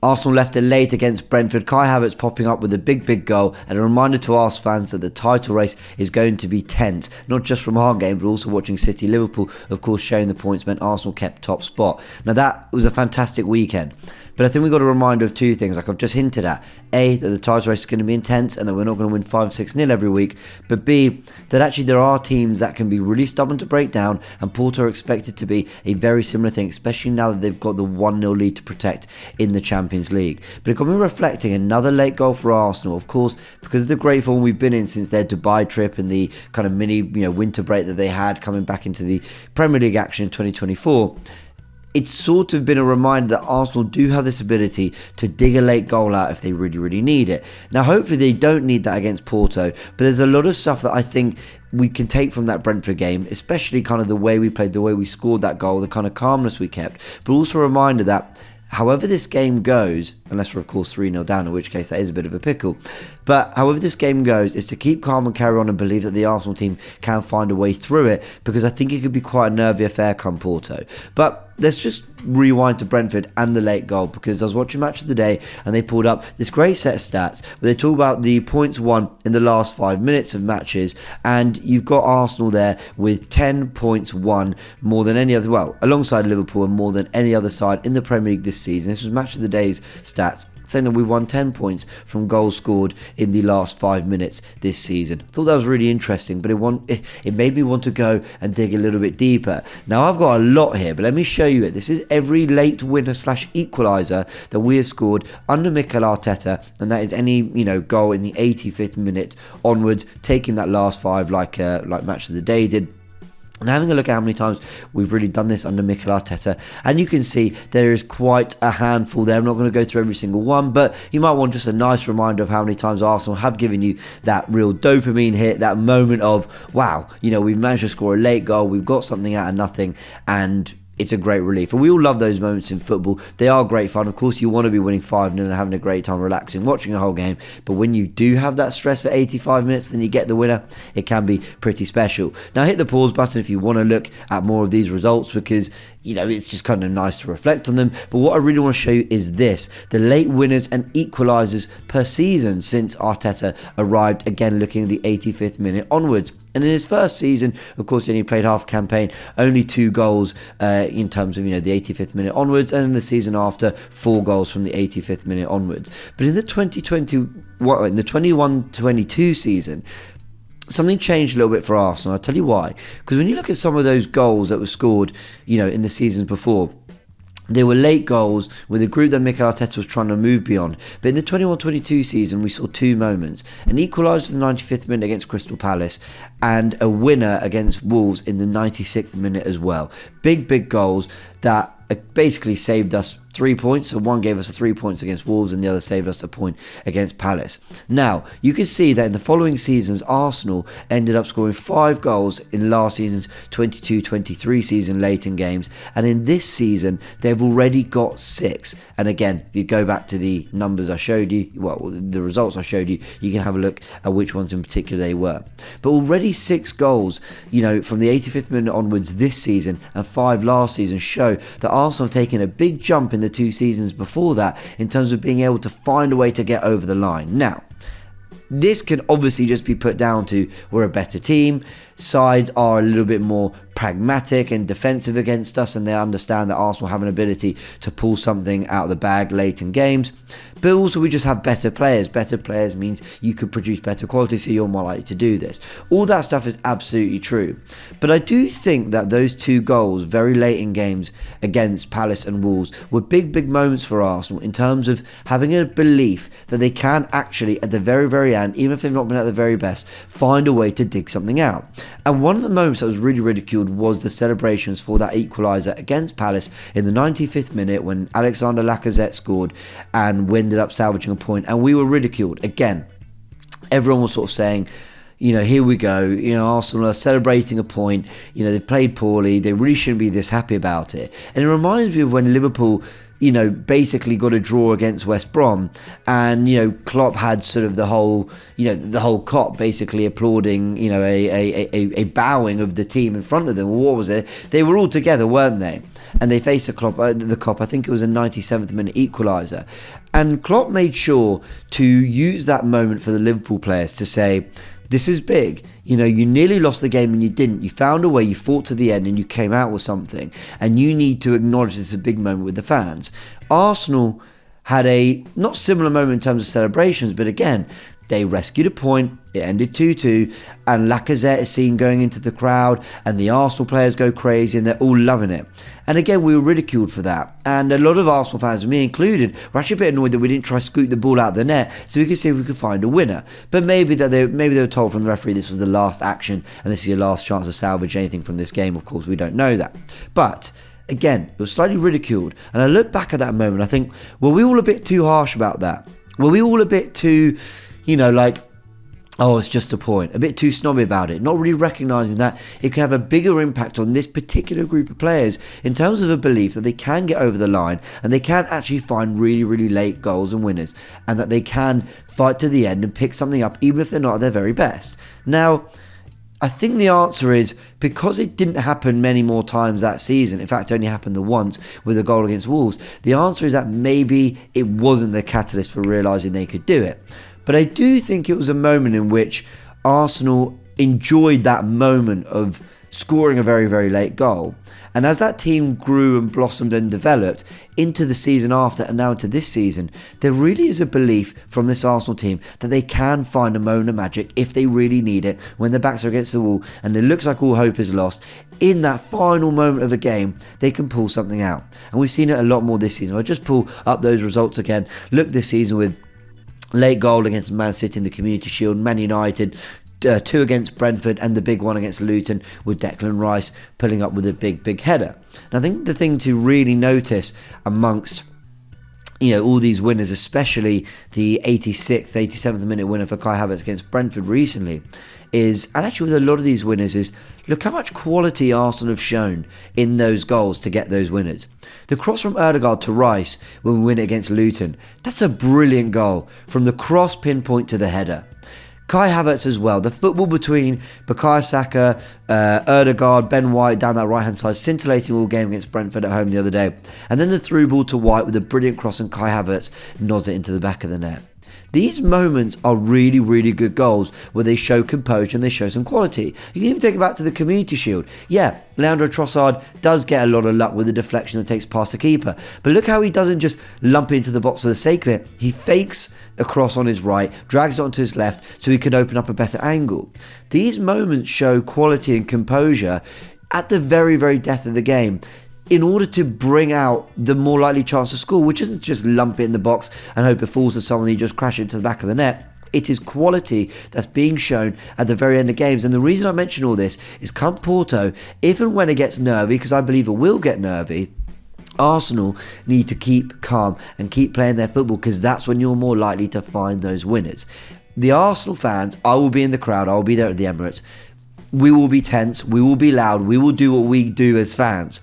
Arsenal left it late against Brentford. Kai Havertz popping up with a big goal, and a reminder to Arsenal fans that the title race is going to be tense, not just from our game but also watching City. Liverpool, of course, sharing the points meant Arsenal kept top spot. Now that was a fantastic weekend, but I think we got a reminder of two things, like I've just hinted at. A, that the title race is going to be intense and that we're not going to win 5-6-0 every week. But B, that actually there are teams that can be really stubborn to break down, and Porto are expected to be a very similar thing, especially now that they've got the 1-0 lead to protect in the Champions League. But it got me reflecting, another late goal for Arsenal, of course, because of the great form we've been in since their Dubai trip and the kind of mini winter break that they had coming back into the Premier League action in 2024. It's sort of been a reminder that Arsenal do have this ability to dig a late goal out if they really need it. Now, hopefully they don't need that against Porto, but there's a lot of stuff that I think we can take from that Brentford game, especially kind of the way we played, the way we scored that goal, the kind of calmness we kept, but also a reminder that however this game goes, unless we're of course 3-0 down, in which case that is a bit of a pickle, but however this game goes is to keep calm and carry on and believe that the Arsenal team can find a way through it, because I think it could be quite a nervy affair come Porto. But let's just rewind to Brentford and the late goal, because I was watching Match of the Day and they pulled up this great set of stats where they talk about the points won in the last 5 minutes of matches, and you've got Arsenal there with 10 points won, more than any other, well, alongside Liverpool, and more than any other side in the Premier League this season. This was Match of the Day's stats, saying that we've won 10 points from goals scored in the last 5 minutes this season. I thought that was really interesting, but it made me want to go and dig a little bit deeper. Now, I've got a lot here, but let me show you it. This is every late winner / equaliser that we have scored under Mikel Arteta, and that is any goal in the 85th minute onwards, taking that last 5 like Match of the Day did. And having a look at how many times we've really done this under Mikel Arteta, and you can see there is quite a handful there. I'm not going to go through every single one, but you might want just a nice reminder of how many times Arsenal have given you that real dopamine hit, that moment of, wow, we've managed to score a late goal, we've got something out of nothing, and it's a great relief. And we all love those moments in football. They are great fun. Of course, you want to be winning 5-0 and having a great time relaxing, watching a whole game. But when you do have that stress for 85 minutes, then you get the winner. It can be pretty special. Now, hit the pause button if you want to look at more of these results, because it's just kind of nice to reflect on them. But what I really want to show you is this: the late winners and equalisers per season since Arteta arrived, again looking at the 85th minute onwards. And in his first season, of course, he only played half a campaign, only 2 goals in terms of the 85th minute onwards, and then the season after, 4 goals from the 85th minute onwards. But in the 21-22 season, something changed a little bit for Arsenal. I'll tell you why. Because when you look at some of those goals that were scored, in the seasons before, they were late goals with a group that Mikel Arteta was trying to move beyond. But in the 21-22 season, we saw 2 moments. An equaliser in the 95th minute against Crystal Palace, and a winner against Wolves in the 96th minute as well. Big goals that basically saved us 3 points. So one gave us 3 points against Wolves and the other saved us a point against Palace. Now, you can see that in the following seasons, Arsenal ended up scoring 5 goals in last season's 22-23 season late in games, and in this season they've already got 6. And again, if you go back to the numbers I showed you, the results I showed you, you can have a look at which ones in particular they were. But already 6 goals, from the 85th minute onwards this season, and 5 last season, show that Arsenal have taken a big jump in the 2 seasons before that in terms of being able to find a way to get over the line. Now, this can obviously just be put down to we're a better team. Sides are a little bit more pragmatic and defensive against us, and they understand that Arsenal have an ability to pull something out of the bag late in games. But also we just have better players. Better players means you could produce better quality, so you're more likely to do this. All that stuff is absolutely true. But I do think that those 2 goals very late in games against Palace and Wolves were big moments for Arsenal in terms of having a belief that they can actually, at the very end, even if they've not been at the very best, find a way to dig something out. And one of the moments that was really ridiculed was the celebrations for that equaliser against Palace in the 95th minute when Alexander Lacazette scored, and we ended up salvaging a point, and we were ridiculed. Again, everyone was sort of saying, here we go, Arsenal are celebrating a point, they've played poorly, they really shouldn't be this happy about it. And it reminds me of when Liverpool basically got a draw against West Brom, and Klopp had sort of the whole cop basically applauding a bowing of the team in front of them. What was it? They were all together, weren't they? and they faced the Kop, I think it was a 97th minute equaliser. And Klopp made sure to use that moment for the Liverpool players to say, this is big. You know, you nearly lost the game and you didn't. You found a way, you fought to the end and you came out with something. And you need to acknowledge this is a big moment with the fans. Arsenal had a not similar moment in terms of celebrations, but again, they rescued a point. It ended 2-2, and Lacazette is seen going into the crowd, and the Arsenal players go crazy, and they're all loving it. And again, we were ridiculed for that. And a lot of Arsenal fans, me included, were actually a bit annoyed that we didn't try to scoot the ball out of the net so we could see if we could find a winner. But maybe they were told from the referee this was the last action, and this is your last chance to salvage anything from this game. Of course, we don't know that. But again, it was slightly ridiculed. And I look back at that moment, I think, were we all a bit too harsh about that? Were we all a bit too, like, oh, it's just a point, a bit too snobby about it, not really recognising that it can have a bigger impact on this particular group of players in terms of a belief that they can get over the line and they can actually find really, really late goals and winners, and that they can fight to the end and pick something up even if they're not at their very best. Now, I think the answer is because it didn't happen many more times that season. In fact, it only happened the once with a goal against Wolves. The answer is that maybe it wasn't the catalyst for realising they could do it. But I do think it was a moment in which Arsenal enjoyed that moment of scoring a very, very late goal. And as that team grew and blossomed and developed into the season after and now into this season, there really is a belief from this Arsenal team that they can find a moment of magic if they really need it when their backs are against the wall and it looks like all hope is lost. In that final moment of a game, they can pull something out. And we've seen it a lot more this season. I'll just pull up those results again. Look this season with late goal against Man City in the Community Shield, Man United, 2 against Brentford, and the big one against Luton with Declan Rice pulling up with a big header. And I think the thing to really notice amongst all these winners, especially the 86th, 87th minute winner for Kai Havertz against Brentford recently, and actually with a lot of these winners, is look how much quality Arsenal have shown in those goals to get those winners. The cross from Ødegaard to Rice when we win it against Luton, that's a brilliant goal from the cross pinpoint to the header. Kai Havertz as well, the football between Bukayo Saka, Ødegaard, Ben White down that right hand side, scintillating all game against Brentford at home the other day, and then the through ball to White with a brilliant cross and Kai Havertz nods it into the back of the net. These moments are really, really good goals where they show composure and they show some quality. You can even take it back to the Community Shield. Yeah, Leandro Trossard does get a lot of luck with the deflection that takes past the keeper. But look how he doesn't just lump into the box for the sake of it. He fakes a cross on his right, drags it onto his left so he can open up a better angle. These moments show quality and composure at the very, very death of the game, in order to bring out the more likely chance to score, which isn't just lump it in the box and hope it falls to someone and you just crash it into the back of the net. It is quality that's being shown at the very end of games. And the reason I mention all this is come Porto, if and when it gets nervy, because I believe it will get nervy, Arsenal need to keep calm and keep playing their football, because that's when you're more likely to find those winners. The Arsenal fans, I will be in the crowd, I will be there at the Emirates. We will be tense, we will be loud, we will do what we do as fans.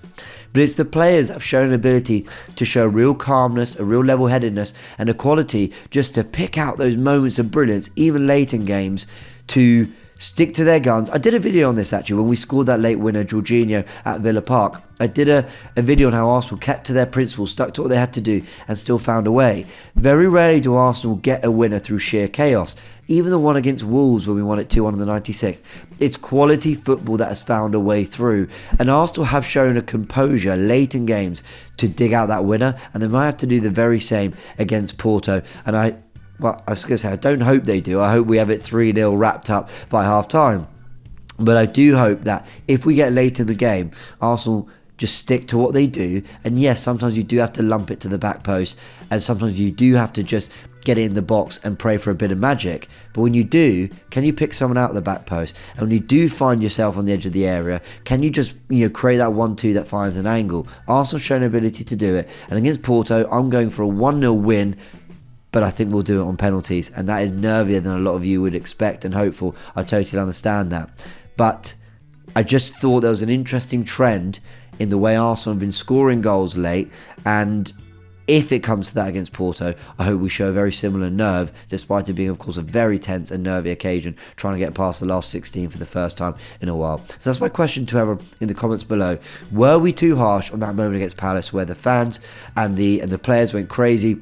But it's the players that have shown an ability to show real calmness, a real level-headedness and a quality just to pick out those moments of brilliance, even late in games, to stick to their guns. I did a video on this actually when we scored that late winner, Jorginho, at Villa Park. I did a video on how Arsenal kept to their principles, stuck to what they had to do and still found a way. Very rarely do Arsenal get a winner through sheer chaos. Even the one against Wolves when we won it 2-1 in the 96th. It's quality football that has found a way through. And Arsenal have shown a composure late in games to dig out that winner. And they might have to do the very same against Porto. And I was going to say, I don't hope they do. I hope we have it 3-0 wrapped up by half time. But I do hope that if we get late in the game, Arsenal just stick to what they do. And yes, sometimes you do have to lump it to the back post. And sometimes you do have to just get it in the box and pray for a bit of magic. But when you do, can you pick someone out of the back post? And when you do find yourself on the edge of the area, can you just create that 1-2 that finds an angle? Arsenal's shown ability to do it. And against Porto, I'm going for a 1-0 win, but I think we'll do it on penalties. And that is nervier than a lot of you would expect and hope for. I totally understand that. But I just thought there was an interesting trend in the way Arsenal have been scoring goals late, and If it comes to that against Porto, I hope we show a very similar nerve, despite it being, of course, a very tense and nervy occasion, trying to get past the last 16 for the first time in a while. So that's my question to everyone in the comments below. Were we too harsh on that moment against Palace, where the fans and the players went crazy,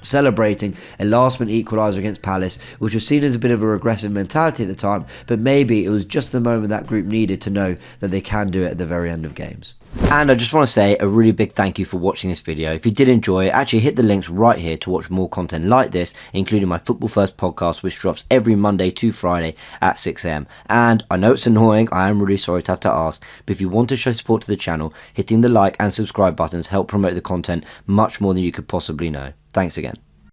celebrating a last-minute equaliser against Palace, which was seen as a bit of a regressive mentality at the time, but maybe it was just the moment that group needed to know that they can do it at the very end of games. And I just want to say a really big thank you for watching this video. If you did enjoy it, actually hit the links right here to watch more content like this, including my Football First podcast, which drops every Monday to Friday at 6 AM. And I know it's annoying, I am really sorry to have to ask, but if you want to show support to the channel, hitting the like and subscribe buttons help promote the content much more than you could possibly know. Thanks again.